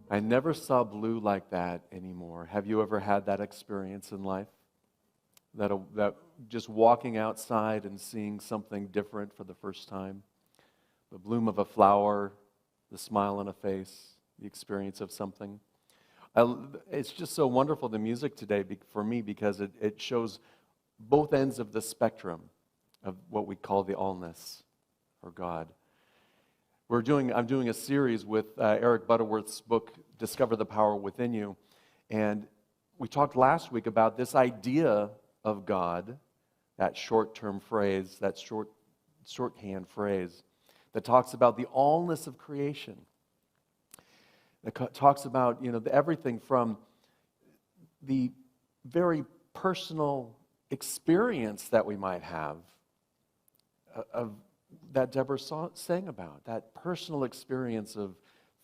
I never saw blue like that anymore. Have you ever had that experience in life? That just walking outside and seeing something different for the first time? The bloom of a flower, the smile on a face, the experience of something. It's just so wonderful, the music today, for me, because it shows both ends of the spectrum of what we call the allness, or God. I'm doing a series with Eric Butterworth's book, Discover the Power Within You. And we talked last week about this idea of God, that short-term phrase, that shorthand phrase, that talks about the allness of creation. It talks about, everything from the very personal experience that we might have of that Deborah sang about, that personal experience of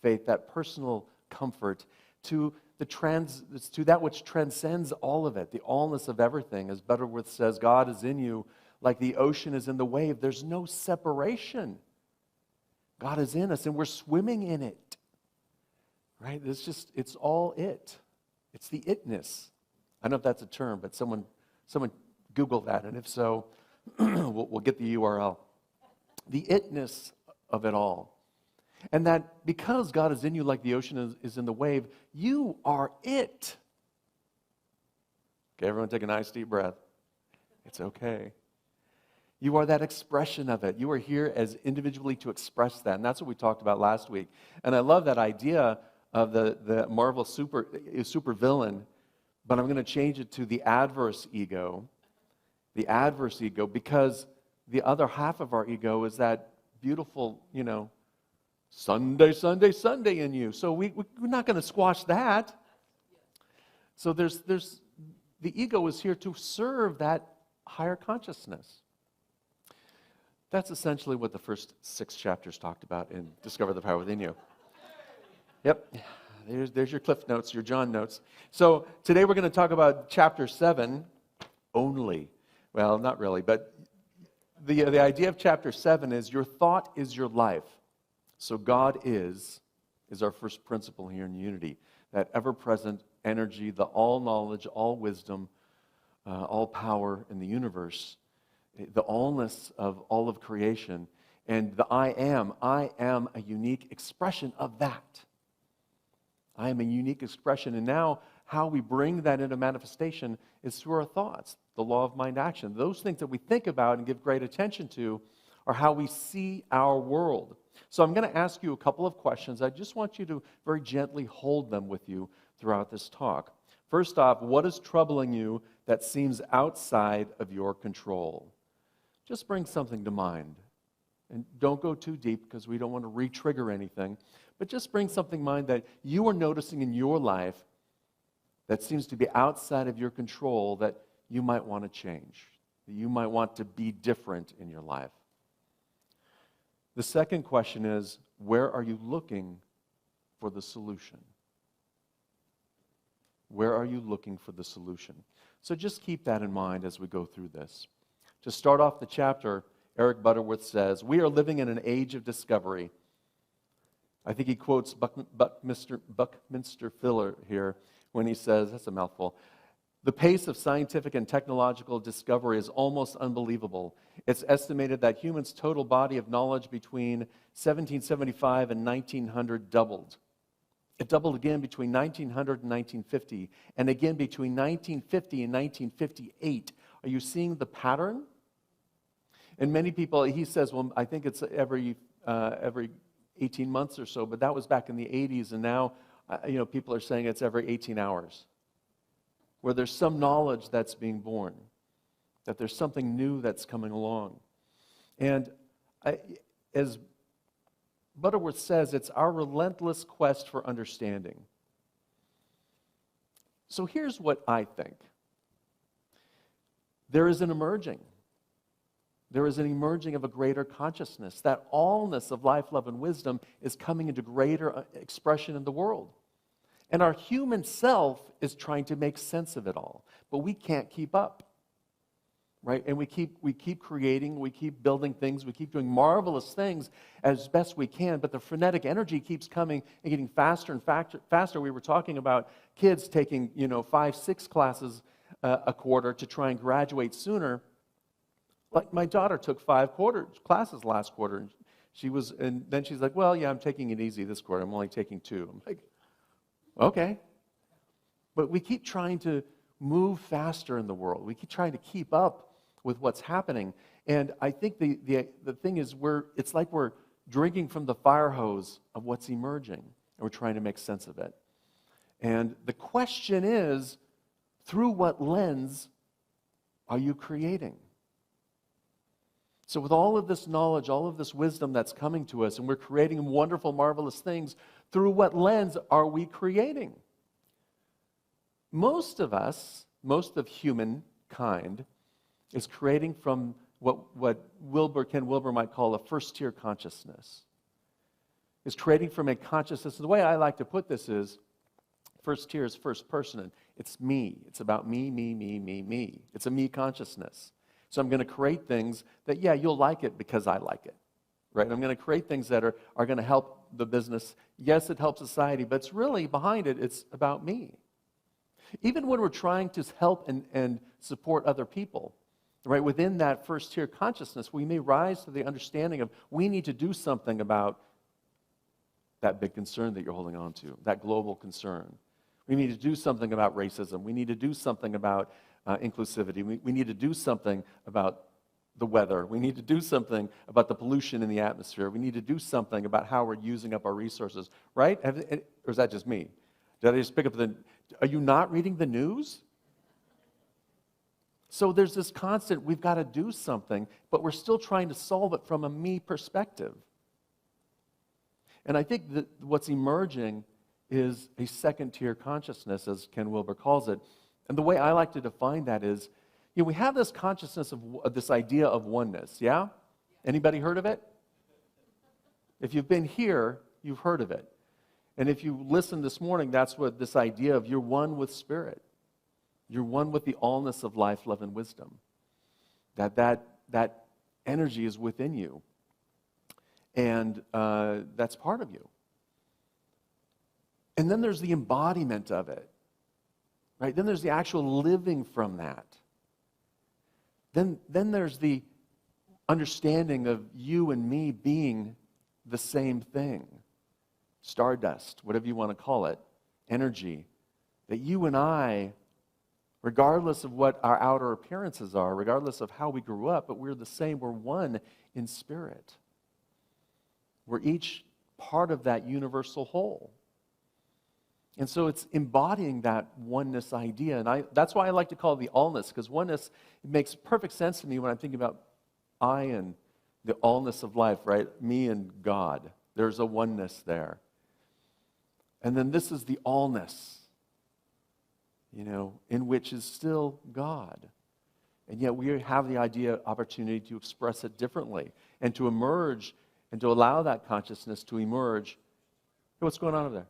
faith, that personal comfort, to that which transcends all of it, the allness of everything. As Butterworth says, God is in you like the ocean is in the wave. There's no separation. God is in us, and we're swimming in it. Right? It's all it. It's the itness. I don't know if that's a term, but someone Google that, and if so, we'll get the URL. The itness of it all. And that because God is in you like the ocean is in the wave, you are it. Okay, everyone take a nice deep breath. It's okay. You are that expression of it. You are here as individually to express that. And that's what we talked about last week. And I love that idea of the Marvel super villain, but I'm going to change it to the adverse ego. The adverse ego, because the other half of our ego is that beautiful, Sunday, Sunday, Sunday in you. So we're not going to squash that. So there's the ego is here to serve that higher consciousness. That's essentially what the first 6 chapters talked about in Discover the Power Within You. Yep, there's your Cliff Notes, your John Notes. So today we're going to talk about chapter 7 only. Well, not really, but the idea of chapter 7 is your thought is your life. So God is our first principle here in Unity, that ever-present energy, the all knowledge, all wisdom, all power in the universe, the allness of all of creation, and the I am a unique expression of that. I am a unique expression, and now how we bring that into manifestation is through our thoughts, the law of mind action. Those things that we think about and give great attention to are how we see our world. So I'm going to ask you a couple of questions. I just want you to very gently hold them with you throughout this talk. First off, what is troubling you that seems outside of your control? Just bring something to mind. And don't go too deep because we don't want to re-trigger anything. But just bring something to mind that you are noticing in your life that seems to be outside of your control that you might want to change, that you might want to be different in your life. The second question is, where are you looking for the solution? Where are you looking for the solution? So just keep that in mind as we go through this. To start off the chapter, Eric Butterworth says, we are living in an age of discovery. I think he quotes Buckminster Fuller here when he says, that's a mouthful, the pace of scientific and technological discovery is almost unbelievable. It's estimated that humans' total body of knowledge between 1775 and 1900 doubled. It doubled again between 1900 and 1950, and again between 1950 and 1958. Are you seeing the pattern? And many people, he says, well, I think it's every 18 months or so, but that was back in the 80s, and now people are saying it's every 18 hours, where there's some knowledge that's being born, that there's something new that's coming along. And as Butterworth says, it's our relentless quest for understanding. So here's what I think. There is an emerging of a greater consciousness. That allness of life, love, and wisdom is coming into greater expression in the world. And our human self is trying to make sense of it all, but we can't keep up. right? And we keep creating, we keep building things, we keep doing marvelous things as best we can, but the frenetic energy keeps coming and getting faster and faster. We were talking about kids taking, 5, 6 classes a quarter to try and graduate sooner. Like my daughter took 5 classes last quarter, and then she's like, well, yeah, I'm taking it easy this quarter. I'm only taking 2. I'm like, okay. But we keep trying to move faster in the world. We keep trying to keep up with what's happening. And I think the thing is, it's like we're drinking from the fire hose of what's emerging, and we're trying to make sense of it. And the question is, through what lens are you creating? So with all of this knowledge, all of this wisdom that's coming to us, and we're creating wonderful, marvelous things, through what lens are we creating? Most of us, most of humankind, is creating from what Ken Wilber might call a first-tier consciousness. Is creating from a consciousness. The way I like to put this is, first tier is first person, and it's me. It's about me, me, me, me, me. It's a me consciousness. So I'm going to create things that, yeah, you'll like it because I like it, right? I'm going to create things that are going to help the business. Yes, it helps society, but it's really, behind it, it's about me. Even when we're trying to help and support other people, right, within that first-tier consciousness, we may rise to the understanding of we need to do something about that big concern that you're holding on to, that global concern. We need to do something about racism. We need to do something about inclusivity. We need to do something about the weather. We need to do something about the pollution in the atmosphere. We need to do something about how we're using up our resources, right? Or is that just me? Did I just pick up are you not reading the news? So there's this constant, we've got to do something, but we're still trying to solve it from a me perspective. And I think that what's emerging is a second-tier consciousness, as Ken Wilber calls it. And the way I like to define that is, we have this consciousness of this idea of oneness, yeah? Anybody heard of it? If you've been here, you've heard of it. And if you listened this morning, that's what this idea of you're one with Spirit. You're one with the allness of life, love, and wisdom. That energy is within you. And that's part of you. And then there's the embodiment of it. Right? Then there's the actual living from that. Then there's the understanding of you and me being the same thing. Stardust, whatever you want to call it, energy. That you and I, regardless of what our outer appearances are, regardless of how we grew up, but we're the same, we're one in spirit. We're each part of that universal whole. And so it's embodying that oneness idea. And that's why I like to call it the allness, because oneness, it makes perfect sense to me when I'm thinking about I and the allness of life, right? Me and God. There's a oneness there. And then this is the allness, in which is still God. And yet we have the opportunity to express it differently and to emerge and to allow that consciousness to emerge. Hey, what's going on over there?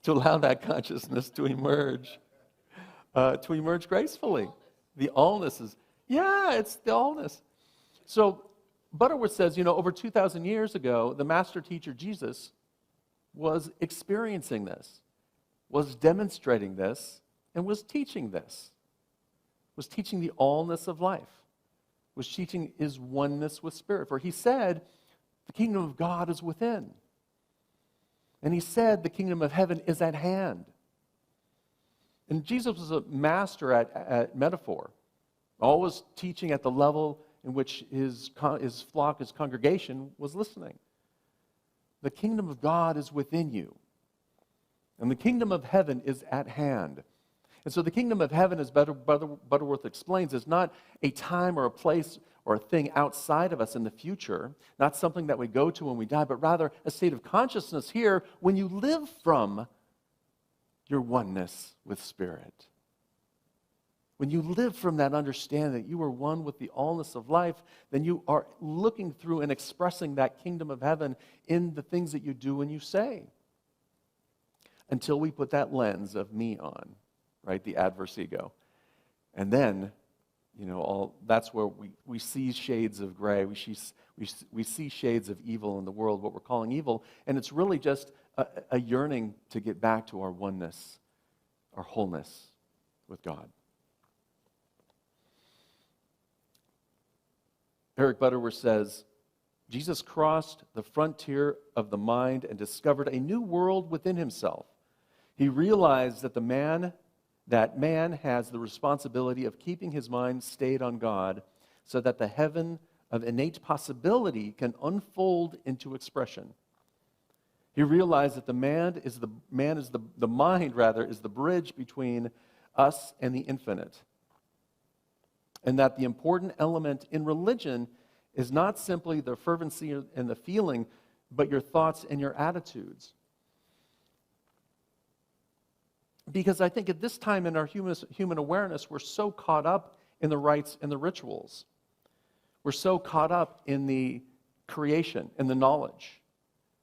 To allow that consciousness to emerge gracefully. The allness is, it's the allness. So Butterworth says, over 2,000 years ago, the master teacher Jesus was experiencing this, was demonstrating this, and was teaching this. Was teaching the allness of life. Was teaching his oneness with Spirit. For he said, the kingdom of God is within. And he said, the kingdom of heaven is at hand. And Jesus was a master at metaphor, always teaching at the level in which his flock, his congregation, was listening. The kingdom of God is within you. And the kingdom of heaven is at hand. And so the kingdom of heaven, as Butterworth explains, is not a time or a place or a thing outside of us in the future, not something that we go to when we die, but rather a state of consciousness here when you live from your oneness with Spirit. When you live from that understanding that you are one with the allness of life, then you are looking through and expressing that kingdom of heaven in the things that you do and you say. Until we put that lens of me on, right, the adverse ego. And then that's where we see shades of gray. We see shades of evil in the world, what we're calling evil, and it's really just a yearning to get back to our oneness, our wholeness with God. Eric Butterworth says, Jesus crossed the frontier of the mind and discovered a new world within himself. He realized that man has the responsibility of keeping his mind stayed on God so that the heaven of innate possibility can unfold into expression. He realized that the mind is the bridge between us and the infinite. And that the important element in religion is not simply the fervency and the feeling, but your thoughts and your attitudes. Because I think at this time in our human awareness, we're so caught up in the rites and the rituals. We're so caught up in the creation and the knowledge.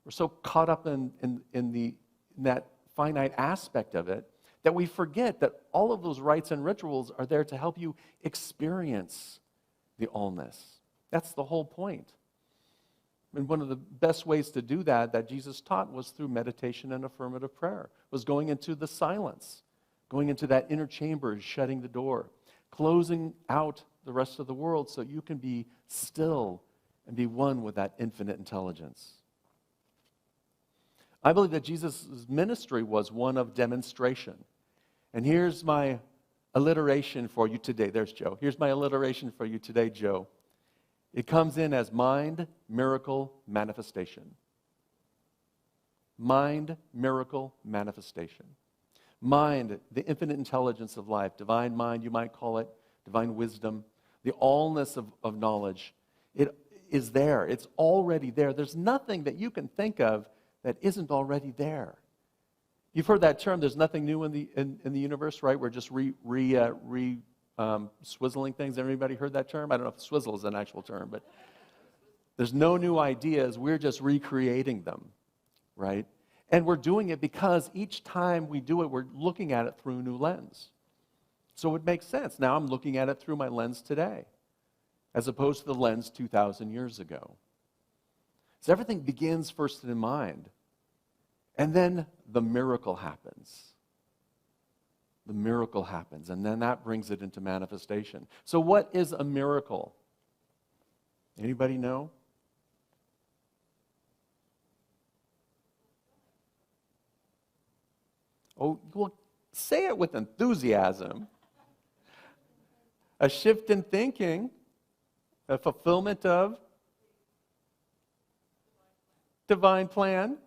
We're so caught up in that finite aspect of it that we forget that all of those rites and rituals are there to help you experience the allness. That's the whole point. And one of the best ways to do that Jesus taught was through meditation and affirmative prayer, was going into the silence, going into that inner chamber, shutting the door, closing out the rest of the world so you can be still and be one with that infinite intelligence. I believe that Jesus' ministry was one of demonstration. And here's my alliteration for you today. There's Joe. Here's my alliteration for you today, Joe. It comes in as mind, miracle, manifestation. Mind, miracle, manifestation. Mind, the infinite intelligence of life, divine mind, you might call it, divine wisdom, the allness of knowledge. It is there. It's already there. There's nothing that you can think of that isn't already there. You've heard that term, there's nothing new in the universe, right? We're just swizzling things. Everybody heard that term? I don't know if swizzle is an actual term, but there's no new ideas. We're just recreating them, right? And we're doing it because each time we do it, we're looking at it through a new lens. So it makes sense. Now I'm looking at it through my lens today, as opposed to the lens 2,000 years ago. So everything begins first in mind. And then the miracle happens. The miracle happens, and then that brings it into manifestation. So what is a miracle? Anybody know? Oh, well, say it with enthusiasm. A shift in thinking, a fulfillment of divine plan,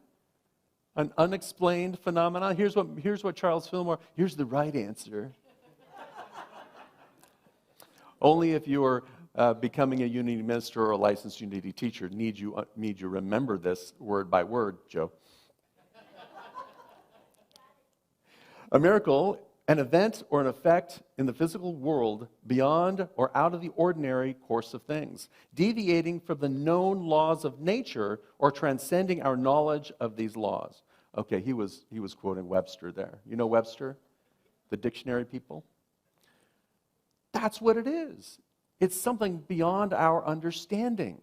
an unexplained phenomenon. Here's what Charles Fillmore, here's the right answer. Only if you are becoming a Unity minister or a licensed Unity teacher need you remember this word by word, Joe. A miracle, an event or an effect in the physical world beyond or out of the ordinary course of things, deviating from the known laws of nature or transcending our knowledge of these laws. Okay, he was quoting Webster there. You know Webster? The dictionary people? That's what it is. It's something beyond our understanding.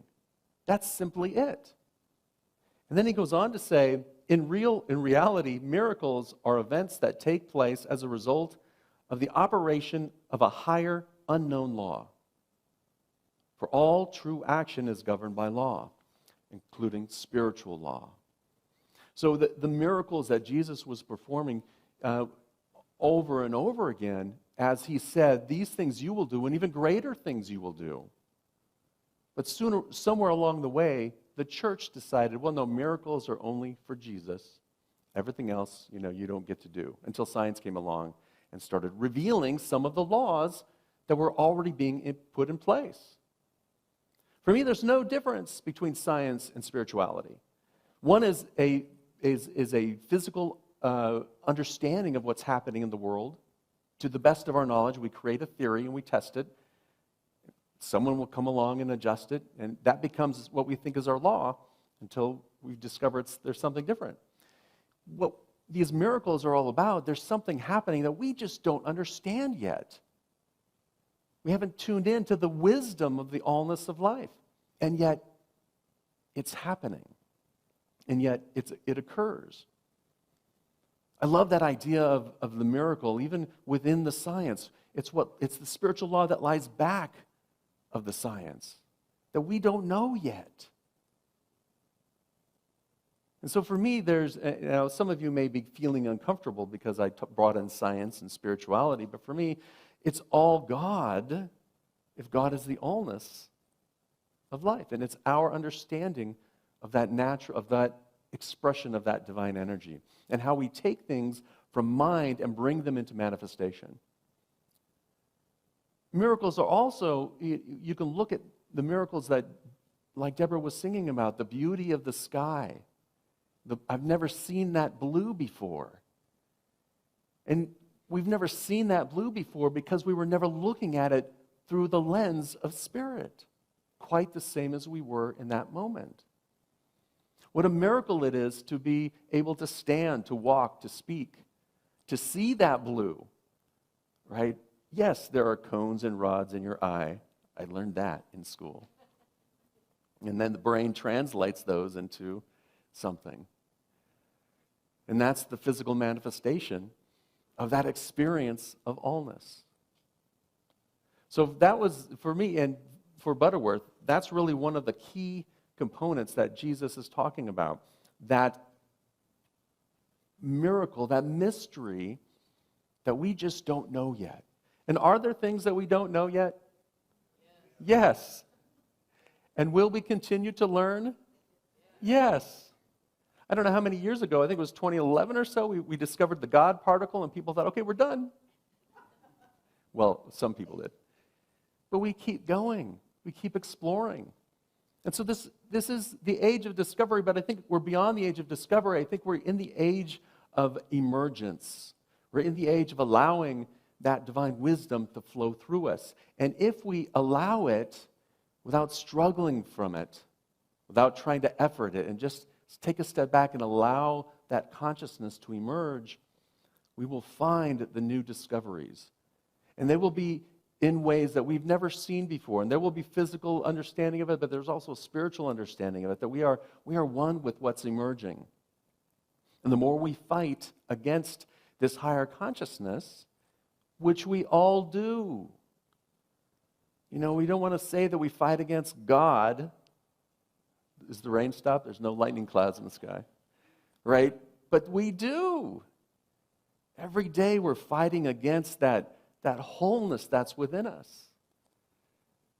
That's simply it. And then he goes on to say, in reality, miracles are events that take place as a result of the operation of a higher unknown law. For all true action is governed by law, including spiritual law. So the miracles that Jesus was performing over and over again, as he said, these things you will do, and even greater things you will do. But somewhere along the way, the church decided, well, no, miracles are only for Jesus. Everything else, you don't get to do. Until science came along and started revealing some of the laws that were already being put in place. For me, there's no difference between science and spirituality. One is a physical understanding of what's happening in the world. To the best of our knowledge, we create a theory and we test it. Someone will come along and adjust it, and that becomes what we think is our law until we discover there's something different. What these miracles are all about, there's something happening that we just don't understand yet. We haven't tuned in to the wisdom of the allness of life. And yet, it's happening. And yet, it occurs. I love that idea of the miracle, even within the science. It's the spiritual law that lies back of the science that we don't know yet. And so for me, some of you may be feeling uncomfortable because I brought in science and spirituality, but for me, it's all God, if God is the allness of life. And it's our understanding of that expression of that divine energy, and how we take things from mind and bring them into manifestation. Miracles are also, you can look at the miracles that, like Deborah was singing about, the beauty of the sky. I've never seen that blue before. And we've never seen that blue before because we were never looking at it through the lens of spirit, quite the same as we were in that moment. What a miracle it is to be able to stand, to walk, to speak, to see that blue, right? Yes, there are cones and rods in your eye. I learned that in school. And then the brain translates those into something. And that's the physical manifestation of that experience of allness. So that was, for me and for Butterworth, that's really one of the key components that Jesus is talking about. That miracle, that mystery that we just don't know yet. And are there things that we don't know yet? Yes. And will we continue to learn? Yes. I don't know how many years ago, I think it was 2011 or so, we discovered the God particle, and people thought, okay, we're done. Well, some people did. But we keep going. We keep exploring. And so this is the age of discovery, but I think we're beyond the age of discovery. I think we're in the age of emergence. We're in the age of allowing that divine wisdom to flow through us. And if we allow it without struggling from it, without trying to effort it, and just take a step back and allow that consciousness to emerge, we will find the new discoveries. And they will be in ways that we've never seen before. And there will be physical understanding of it, but there's also a spiritual understanding of it, that we are one with what's emerging. And the more we fight against this higher consciousness, which we all do. You know, we don't want to say that we fight against God. Is the rain stopped? There's no lightning clouds in the sky. Right? But we do. Every day we're fighting against that wholeness that's within us.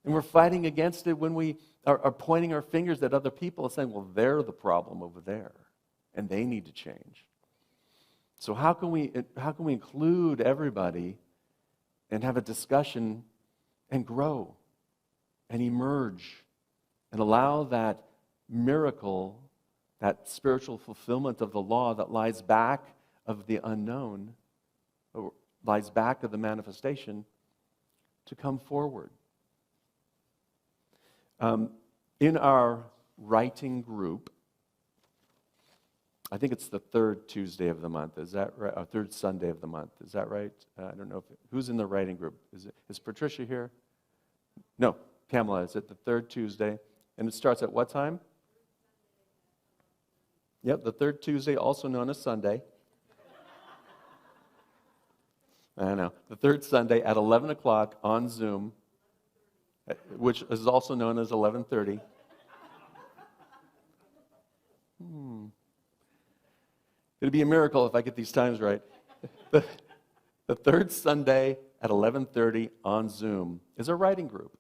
And we're fighting against it when we are pointing our fingers at other people and saying, well, they're the problem over there, and they need to change. So how can we include everybody and have a discussion and grow and emerge and allow that miracle, that spiritual fulfillment of the law that lies back of the unknown, or lies back of the manifestation, to come forward? In our writing group, I think it's the third Tuesday of the month. Is that right? Third Sunday of the month. Is that right? I don't know who's in the writing group. Is Patricia here? No, Pamela. Is it the third Tuesday? And it starts at what time? Yep, the third Tuesday, also known as Sunday. I know. The third Sunday at 11 o'clock on Zoom, which is also known as 11:30. It'd be a miracle if I get these times right. The third Sunday at 11:30 on Zoom is a writing group.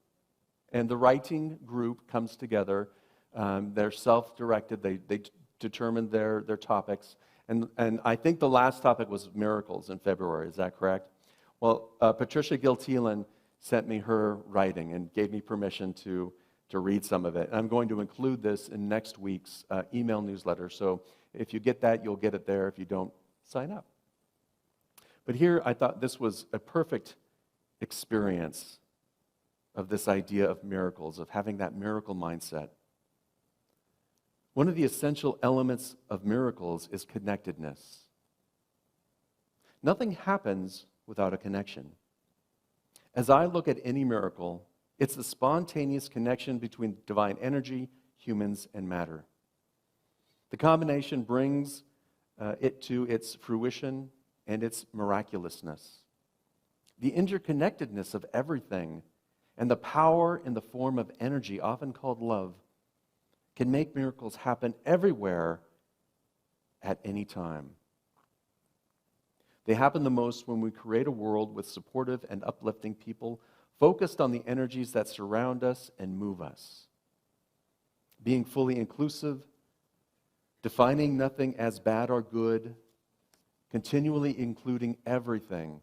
And the writing group comes together. They're self-directed. They determine their topics. And I think the last topic was miracles in February. Is that correct? Well, Patricia Giltilan sent me her writing and gave me permission to read some of it. And I'm going to include this in next week's email newsletter. So if you get that, you'll get it there. If you don't, sign up. But here, I thought this was a perfect experience of this idea of miracles, of having that miracle mindset. One of the essential elements of miracles is connectedness. Nothing happens without a connection. As I look at any miracle, it's the spontaneous connection between divine energy, humans, and matter. The combination brings it to its fruition and its miraculousness. The interconnectedness of everything and the power in the form of energy, often called love, can make miracles happen everywhere at any time. They happen the most when we create a world with supportive and uplifting people focused on the energies that surround us and move us. Being fully inclusive, defining nothing as bad or good, continually including everything,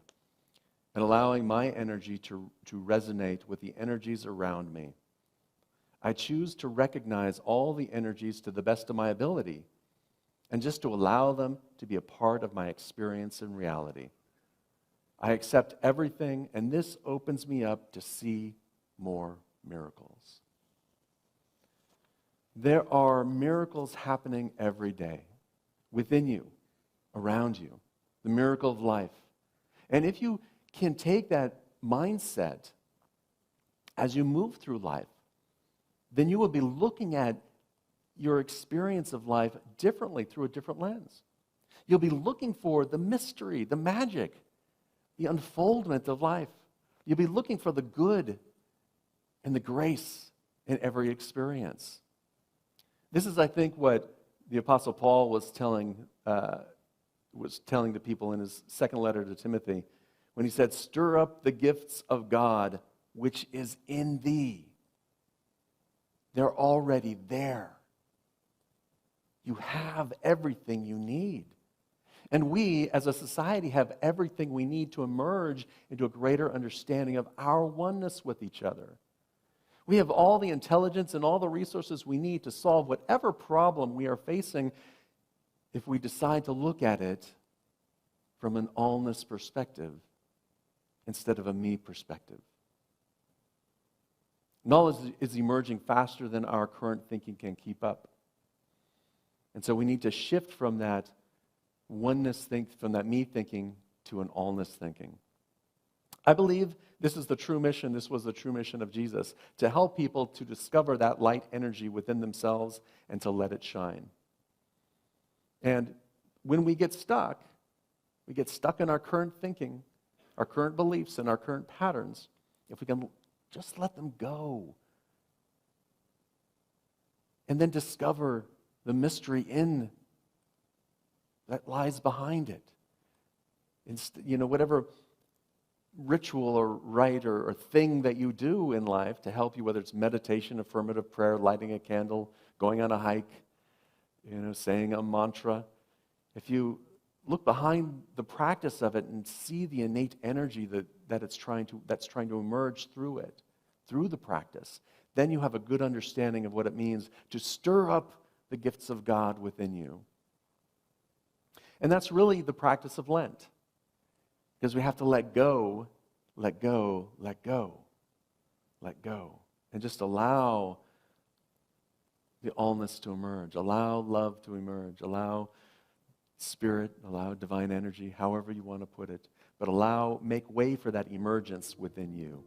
and allowing my energy to resonate with the energies around me. I choose to recognize all the energies to the best of my ability and just to allow them to be a part of my experience and reality. I accept everything, and this opens me up to see more miracles. There are miracles happening every day within you, around you, the miracle of life. And if you can take that mindset as you move through life, then you will be looking at your experience of life differently through a different lens. You'll be looking for the mystery, the magic, the unfoldment of life. You'll be looking for the good and the grace in every experience. This is, I think, what the Apostle Paul was telling the people in his second letter to Timothy when he said, "Stir up the gifts of God which is in thee." They're already there. You have everything you need. And we, as a society, have everything we need to emerge into a greater understanding of our oneness with each other. We have all the intelligence and all the resources we need to solve whatever problem we are facing if we decide to look at it from an allness perspective instead of a me perspective. Knowledge is emerging faster than our current thinking can keep up. And so we need to shift from that oneness from that me thinking to an allness thinking. I believe this was the true mission of Jesus, to help people to discover that light energy within themselves and to let it shine. And when we get stuck in our current thinking, our current beliefs, and our current patterns, if we can just let them go and then discover the mystery that lies behind it. Whatever ritual or rite or thing that you do in life to help you, whether it's meditation, affirmative prayer, lighting a candle, going on a hike, saying a mantra, if you look behind the practice of it and see the innate energy that's trying to emerge through it, through the practice, then you have a good understanding of what it means to stir up the gifts of God within you. And that's really the practice of Lent, because we have to let go, let go, let go, let go, and just allow the allness to emerge, allow love to emerge, allow spirit, allow divine energy, however you want to put it, but make way for that emergence within you.